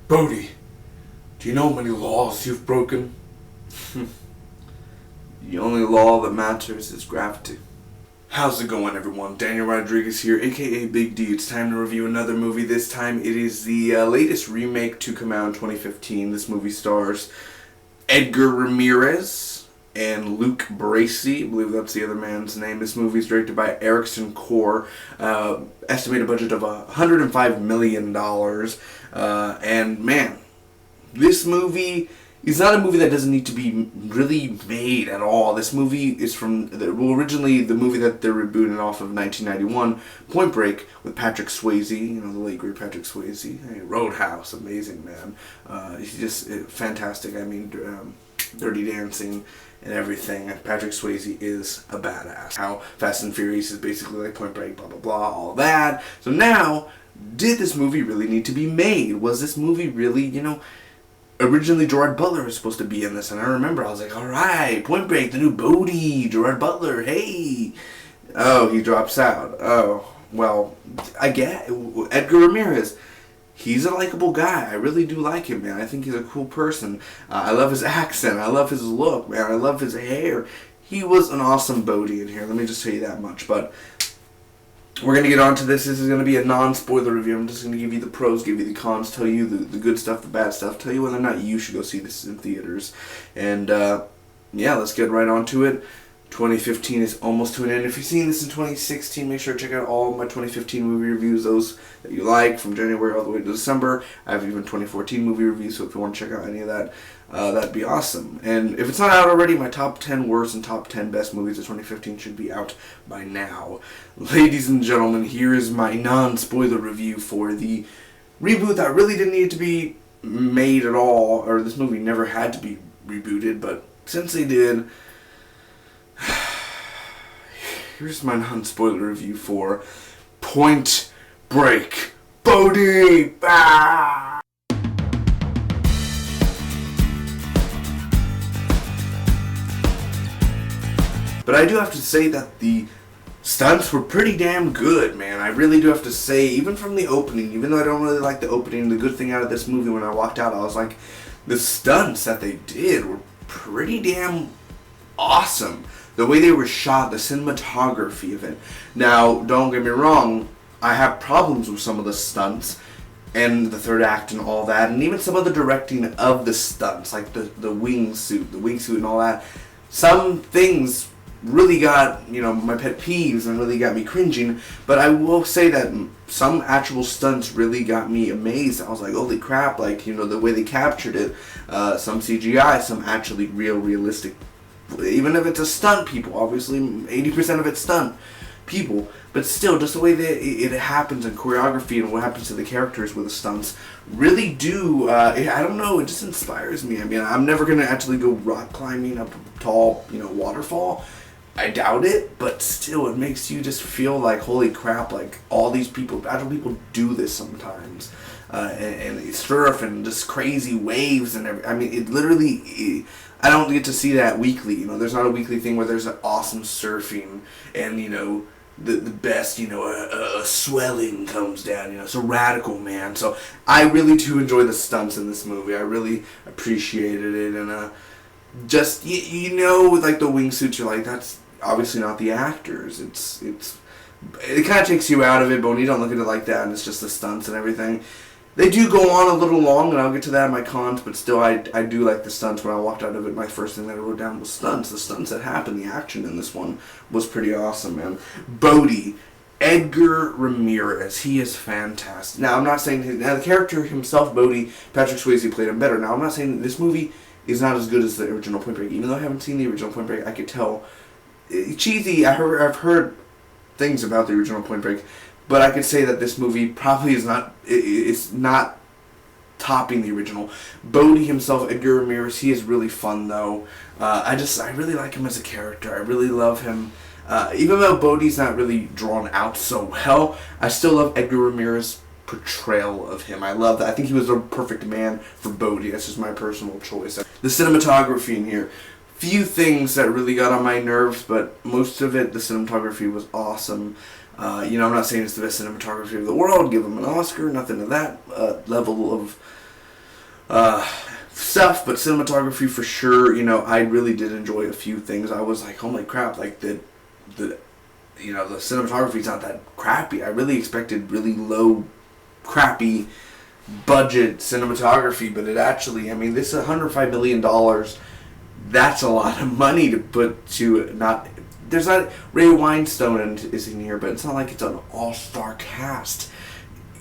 Bodhi, do you know how many laws you've broken? The only law that matters is gravity. How's it going, everyone? Daniel Rodriguez here, aka Big D. It's time to review another movie. This time it is the latest remake to come out in 2015. This movie stars Edgar Ramirez and Luke Bracey. I believe that's the other man's name. This movie is directed by Erickson Core. Estimated budget of $105 million. And man, this movie is not a movie that doesn't need to be really made at all. This movie is from, originally the movie that they're rebooting off of 1991, Point Break, with Patrick Swayze, the late great Patrick Swayze. Hey, Roadhouse, amazing man. He's just fantastic. I mean, Dirty Dancing and everything. Patrick Swayze is a badass. How Fast and Furious is basically like Point Break, blah blah blah, all that. So now, did this movie really need to be made? Was this movie really, originally Gerard Butler was supposed to be in this, and I remember I was like, alright, Point Break, the new Bodhi, Gerard Butler, hey! Oh, he drops out. Oh, well, I get Edgar Ramirez. He's a likable guy. I really do like him, man. I think he's a cool person. I love his accent. I love his look, man. I love his hair. He was an awesome Bodhi in here. Let me just tell you that much. But we're going to get on to this. This is going to be a non-spoiler review. I'm just going to give you the pros, give you the cons, tell you the good stuff, the bad stuff, tell you whether or not you should go see this in theaters. And, yeah, let's get right on to it. 2015 is almost to an end. If you've seen this in 2016, make sure to check out all my 2015 movie reviews, those that you like, from January all the way to December. I have even 2014 movie reviews, so if you want to check out any of that, that'd be awesome. And if it's not out already, my top 10 worst and top 10 best movies of 2015 should be out by now. Ladies and gentlemen, here is my non-spoiler review for the reboot that really didn't need to be made at all, or this movie never had to be rebooted, but since they did, here's my non-spoiler review for Point Break. Bodhi! Ah! But I do have to say that the stunts were pretty damn good, man. I really do have to say, even from the opening, even though I don't really like the opening, the good thing out of this movie when I walked out, I was like, the stunts that they did were pretty damn awesome. The way they were shot, the cinematography of it. Now, don't get me wrong, I have problems with some of the stunts and the third act and all that, and even some of the directing of the stunts, like the wingsuit and all that. Some things really got, my pet peeves and really got me cringing, but I will say that some actual stunts really got me amazed. I was like, holy crap, the way they captured it, some CGI, some actually realistic. Even if it's a stunt people, obviously 80% of it's stunt people, but still, just the way that it happens in choreography and what happens to the characters with the stunts really do, I don't know, it just inspires me. I mean, I'm never going to actually go rock climbing up a tall, waterfall. I doubt it, but still, it makes you just feel like, holy crap, like, all these people, actual people do this sometimes. And they surf and just crazy waves and everything. I mean, it literally, I don't get to see that weekly. There's not a weekly thing where there's an awesome surfing and, the best, a swelling comes down, it's a radical, man. So I really do enjoy the stunts in this movie. I really appreciated it. And just, with like the wingsuits, you're like, that's obviously not the actors. It kind of takes you out of it, but when you don't look at it like that and it's just the stunts and everything, they do go on a little long, and I'll get to that in my cons, but still, I do like the stunts. When I walked out of it, my first thing that I wrote down was stunts. The stunts that happened, the action in this one was pretty awesome, man. Bodhi, Edgar Ramirez, he is fantastic. Now, I'm not saying, the character himself, Bodhi, Patrick Swayze played him better. Now, I'm not saying that this movie is not as good as the original Point Break. Even though I haven't seen the original Point Break, I could tell. Cheesy, I've heard things about the original Point Break, but I could say that this movie probably is not, it's not topping the original. Bodhi himself, Edgar Ramirez, he is really fun though. I really like him as a character. I really love him. Even though Bodhi's not really drawn out so well, I still love Edgar Ramirez's portrayal of him. I love that. I think he was the perfect man for Bodhi. That's just my personal choice. The cinematography in here. Few things that really got on my nerves, but most of it, the cinematography was awesome. I'm not saying it's the best cinematography of the world, give them an Oscar, nothing to that level of stuff, but cinematography for sure. You know, I really did enjoy a few things. I was like, holy crap, like the cinematography's not that crappy. I really expected really low, crappy budget cinematography, but it actually, I mean, this is $105 million. That's a lot of money to put to not. There's not Ray Weinstein is in here, but it's not like it's an all-star cast.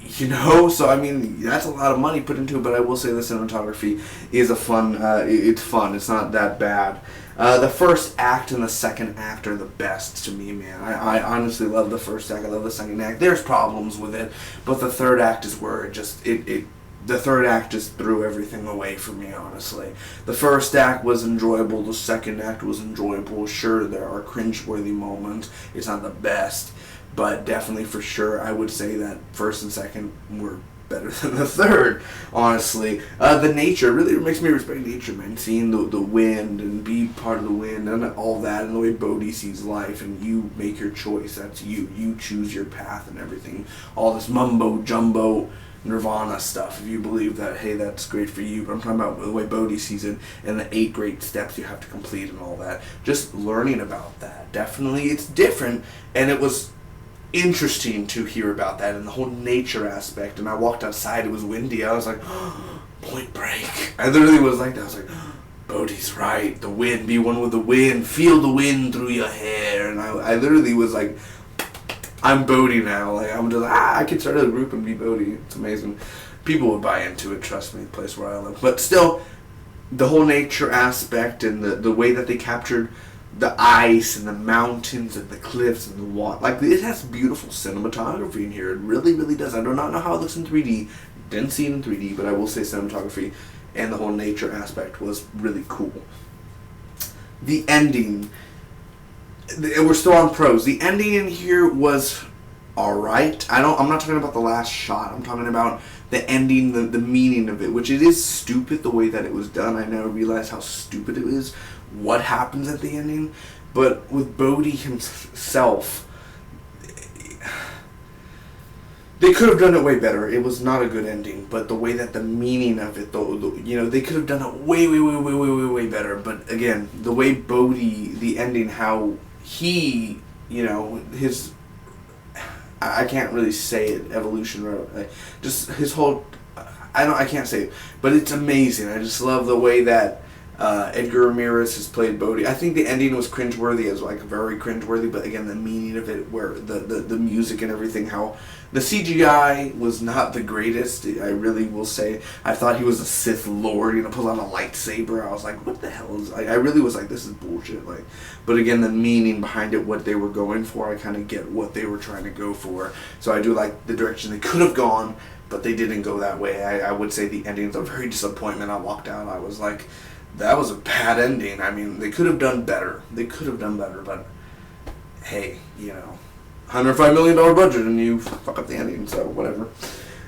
You know, so I mean, that's a lot of money put into it, but I will say the cinematography is it's fun, it's not that bad. The first act and the second act are the best to me, man. I honestly love the first act, I love the second act. There's problems with it, but the third act is where the third act just threw everything away for me, honestly. The first act was enjoyable, the second act was enjoyable. Sure, there are cringeworthy moments, it's not the best. But definitely for sure, I would say that first and second were better than the third, honestly. The nature, really makes me respect nature, man. Seeing the wind and be part of the wind and all that, and the way Bodhi sees life, and you make your choice. That's you. You choose your path and everything. All this mumbo jumbo nirvana stuff, if you believe that, hey, that's great for you. But I'm talking about the way Bodhi sees it and the 8 great steps you have to complete and all that. Just learning about that. Definitely, it's different, and it was interesting to hear about that and the whole nature aspect. And I walked outside, it was windy, I was like, oh, Point Break. I literally was like that. I was like, oh, Bodhi's right, the wind, be one with the wind, feel the wind through your hair. And I literally was like, I'm Bodhi now. Like, I'm just I could start a group and be Bodhi. It's amazing. People would buy into it, trust me, the place where I live. But still, the whole nature aspect and the way that they captured the ice and the mountains and the cliffs and the water. Like, it has beautiful cinematography in here. It really, really does. I do not know how it looks in 3D. Didn't see it in 3D, but I will say cinematography and the whole nature aspect was really cool. The ending. We're still on pros. The ending in here was alright. I'm not talking about the last shot. I'm talking about the ending, the meaning of it, which it is stupid the way that it was done. I never realized how stupid it is, what happens at the ending. But with Bodhi himself, they could have done it way better. It was not a good ending, but the way that the meaning of it, they could have done it way better. But again, the way Bodhi, the ending, how he, his, I can't really say it, evolution, just his whole, I can't say it, but it's amazing. I just love the way that Edgar Ramirez has played Bodhi. I think the ending was cringeworthy, as like very cringeworthy, but again, the meaning of it, where the music and everything, how the CGI was not the greatest. I really will say, I thought he was a Sith Lord, pull out a lightsaber. I was like, what the hell is? I really was like, this is bullshit. But again, the meaning behind it, what they were going for, I kind of get what they were trying to go for. So I do like the direction they could have gone, but they didn't go that way. I would say the ending was a very disappointment. I walked out, I was like, that was a bad ending. I mean, they could have done better. But hey, $105 million budget and you fuck up the ending, so whatever.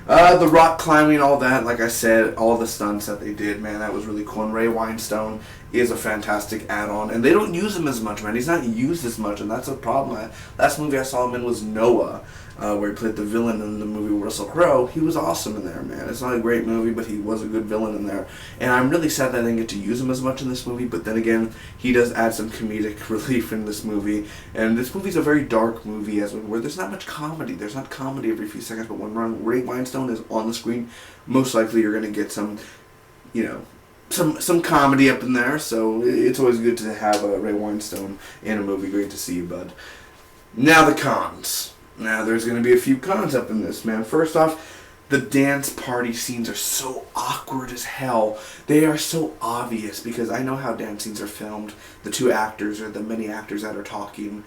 The rock climbing, all that, like I said, all the stunts that they did, man, that was really cool. And Ray Weinstein is a fantastic add-on, and they don't use him as much, man. He's not used as much, and that's a problem. Last movie I saw him in was Noah, where he played the villain in the movie Russell Crowe. He was awesome in there, man. It's not a great movie, but he was a good villain in there. And I'm really sad that I didn't get to use him as much in this movie, but then again, he does add some comedic relief in this movie. And this movie's a very dark movie, where there's not much comedy. There's not comedy every few seconds, but when Ray Weinstein is on the screen, most likely you're going to get some, some comedy up in there. So it's always good to have Ray Weinstein in a movie. Great to see you, bud. Now the cons. Now there's going to be a few cons up in this, man. First off, the dance party scenes are so awkward as hell. They are so obvious, because I know how dance scenes are filmed. The two actors or the many actors that are talking,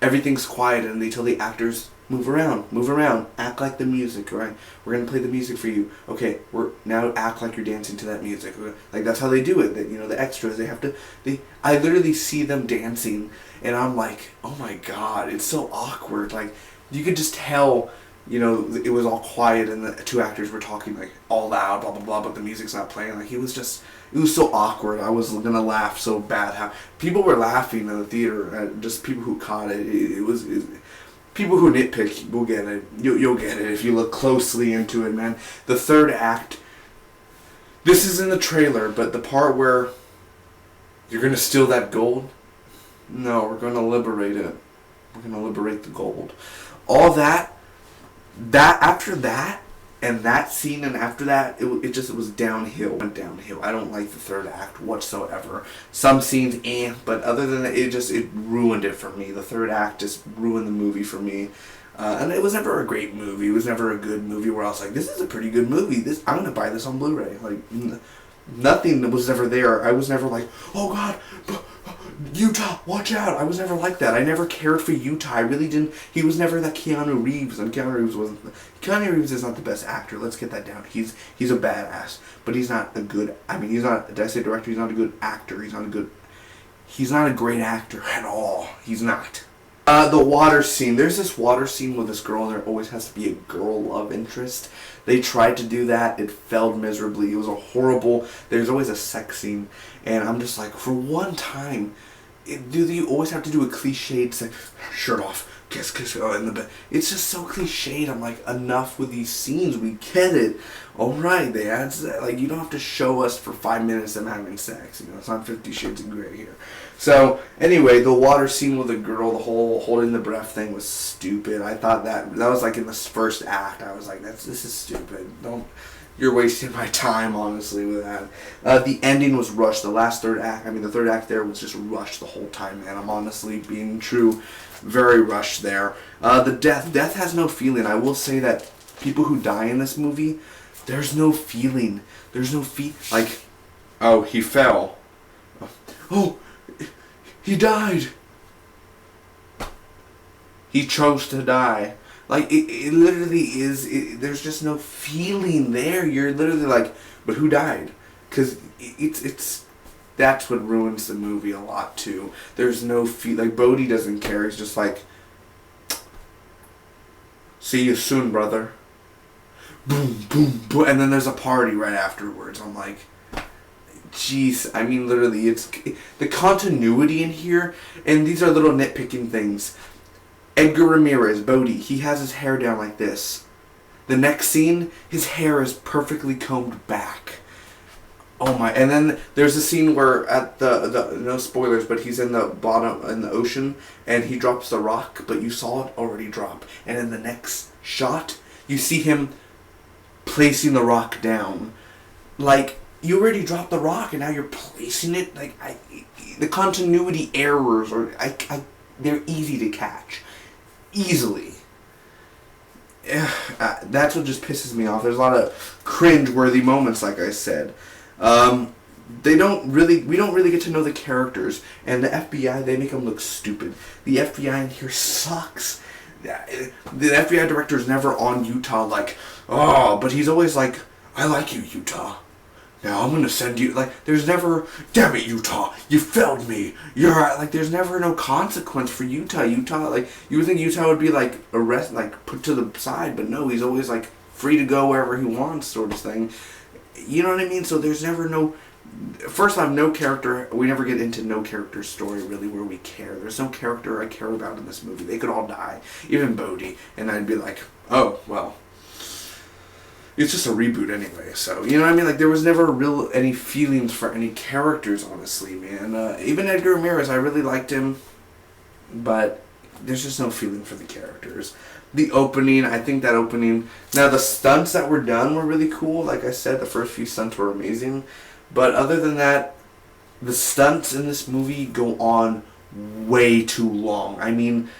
everything's quiet, and they tell the actors, move around, act like the music, right? We're going to play the music for you. Okay, now act like you're dancing to that music. Like, that's how they do it. The extras, I literally see them dancing, and I'm like, oh my god, it's so awkward. Like, you could just tell, it was all quiet, and the two actors were talking, like, all loud, blah, blah, blah, but the music's not playing. Like, it was so awkward. I was gonna laugh so bad. How people were laughing in the theater, just people who caught it. People who nitpick will get it. You'll get it if you look closely into it, man. The third act This is in the trailer, but the part where you're gonna steal that gold? No, we're gonna liberate it. We're gonna liberate the gold. All that after that, and that scene, and after that, it was downhill. Went downhill. I don't like the third act whatsoever. Some scenes, but other than that, it ruined it for me. The third act just ruined the movie for me. And it was never a great movie. It was never a good movie where I was like, this is a pretty good movie. I'm gonna buy this on Blu-ray. Like, nothing was ever there. I was never like, oh God, Utah, watch out. I was never like that. I never cared for Utah. I really didn't. He was never that Keanu Reeves, and Keanu Reeves is not the best actor. Let's get that down. He's a badass, but he's not a good. I mean, he's not. Did I say director? He's not a good actor. He's not a great actor at all. He's not. The water scene. There's this water scene with this girl, and there always has to be a girl love interest. They tried to do that. It failed miserably. It was a horrible. There's always a sex scene, and I'm just like, for one time, do you always have to do a cliched sex, shirt off, kiss, in the bed? It's just so cliched. I'm like, enough with these scenes. We get it. All right, they add like, you don't have to show us for 5 minutes them having sex. You know, it's not 50 Shades of Grey here. So anyway, the water scene with the girl, the whole holding the breath thing was stupid. I thought that was like in the first act. I was like, this is stupid. You're wasting my time, honestly, with that. The ending was rushed. The third act there was just rushed the whole time, man. I'm honestly being true, very rushed there. The death has no feeling. I will say that people who die in this movie, there's no feeling. There's no like, oh, he fell. Oh, he died. He chose to die. Like, it literally is, there's just no feeling there. You're literally like, but who died? Because that's what ruins the movie a lot, too. There's no like, Bodhi doesn't care. He's just like, see you soon, brother. Boom, boom, boom. And then there's a party right afterwards. I'm like, jeez. I mean, literally, it's the continuity in here, and these are little nitpicking things. Edgar Ramirez, Bodhi, he has his hair down like this. The next scene, his hair is perfectly combed back. Oh my, and then there's a scene where at the no spoilers, but he's in the bottom, in the ocean, and he drops the rock, but you saw it already drop. And in the next shot, you see him placing the rock down. Like, you already dropped the rock, and now you're placing it. Like, the continuity errors, they're easy to catch. Easily. That's what just pisses me off. There's a lot of cringe-worthy moments, like I said. We don't really get to know the characters, and the FBI, they make them look stupid. The FBI in here sucks. The FBI director is never on Utah like, oh, but he's always like, I like you, Utah. Now I'm gonna send you, like, there's never, damn it, Utah, you failed me. There's never no consequence for Utah. Like, you would think Utah would be like put to the side, but no, he's always like free to go wherever he wants, sort of thing. You know what I mean? So there's never first off, no character, we never get into no character story really where we care. There's no character I care about in this movie. They could all die, even Bodhi, and I'd be like, oh, well, it's just a reboot anyway, so, you know what I mean? Like, there was never any feelings for any characters, honestly, man. Even Edgar Ramirez, I really liked him, but there's just no feeling for the characters. The opening, I think that opening, now the stunts that were done were really cool. Like I said, the first few stunts were amazing, but other than that, the stunts in this movie go on way too long. I mean,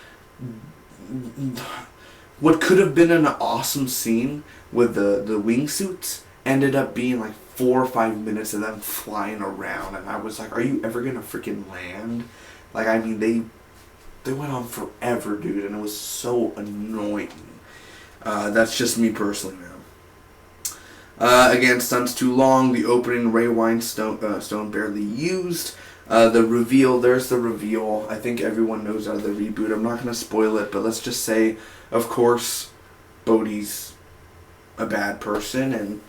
what could have been an awesome scene with the wingsuits ended up being like 4 or 5 minutes of them flying around, and I was like, are you ever gonna freaking land? Like, I mean, they went on forever, dude, and it was so annoying. That's just me personally, man. Again, stunts too long. The opening, Ray Winestone barely used. The reveal, there's the reveal. I think everyone knows out of the reboot. I'm not going to spoil it, but let's just say, of course, Bodhi's a bad person, and,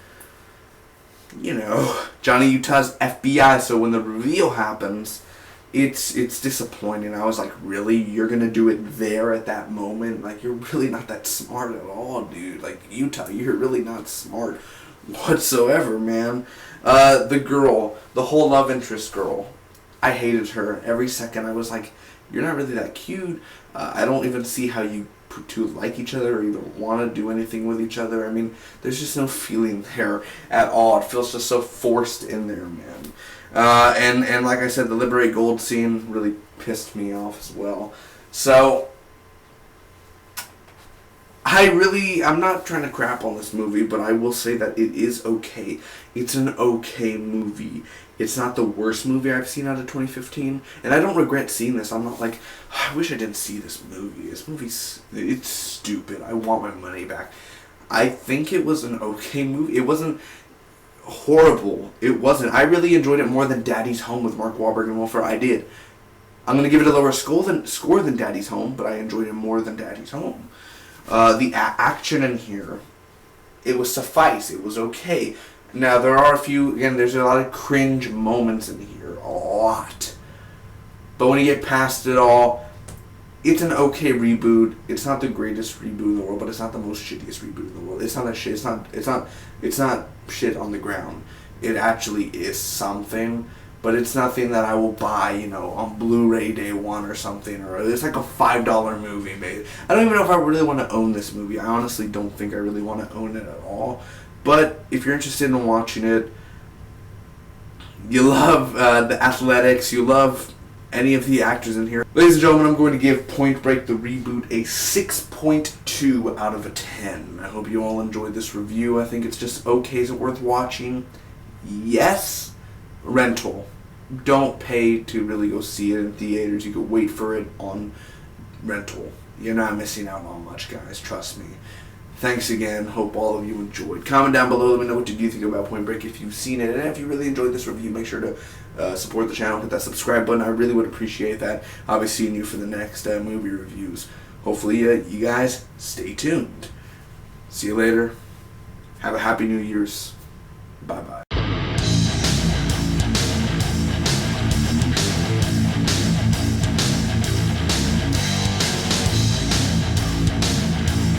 you know, Johnny Utah's FBI, so when the reveal happens, it's disappointing. I was like, really? You're going to do it there at that moment? Like, you're really not that smart at all, dude. Like, Utah, you're really not smart. whatsoever, man. The girl, the whole love interest girl, I hated her every second. I was like, you're not really that cute. I don't even see how you two like each other or even want to do anything with each other. I mean, there's just no feeling there at all. It feels just so forced in there, man. And like I said, the Liberate Gold scene really pissed me off as well. So, I'm not trying to crap on this movie, but I will say that it is okay. It's an okay movie. It's not the worst movie I've seen out of 2015, and I don't regret seeing this. I'm not like, I wish I didn't see this movie. It's stupid. I want my money back. I think it was an okay movie. It wasn't horrible. It wasn't. I really enjoyed it more than Daddy's Home with Mark Wahlberg and Will Ferrell. I did. I'm going to give it a lower score than Daddy's Home, but I enjoyed it more than Daddy's Home. The action in here, it was suffice. It was okay. Now, there are there's a lot of cringe moments in here. A lot. But when you get past it all, it's an okay reboot. It's not the greatest reboot in the world, but it's not the most shittiest reboot in the world. It's not a shit. It's not shit on the ground. It actually is something. But it's nothing that I will buy, on Blu-ray day one or something. Or it's like a $5 movie made. I don't even know if I really want to own this movie. I honestly don't think I really want to own it at all. But if you're interested in watching it, you love the athletics, you love any of the actors in here. Ladies and gentlemen, I'm going to give Point Break the Reboot a 6.2 out of 10. I hope you all enjoyed this review. I think it's just okay. Is it worth watching? Yes. Rental. Don't pay to really go see it in theaters. You can wait for it on rental. You're not missing out on much, guys. Trust me. Thanks again. Hope all of you enjoyed. Comment down below. Let me know what you think about Point Break if you've seen it. And if you really enjoyed this review, make sure to support the channel. Hit that subscribe button. I really would appreciate that. I'll be seeing you for the next movie reviews. Hopefully, you guys stay tuned. See you later. Have a happy New Year's. Bye-bye.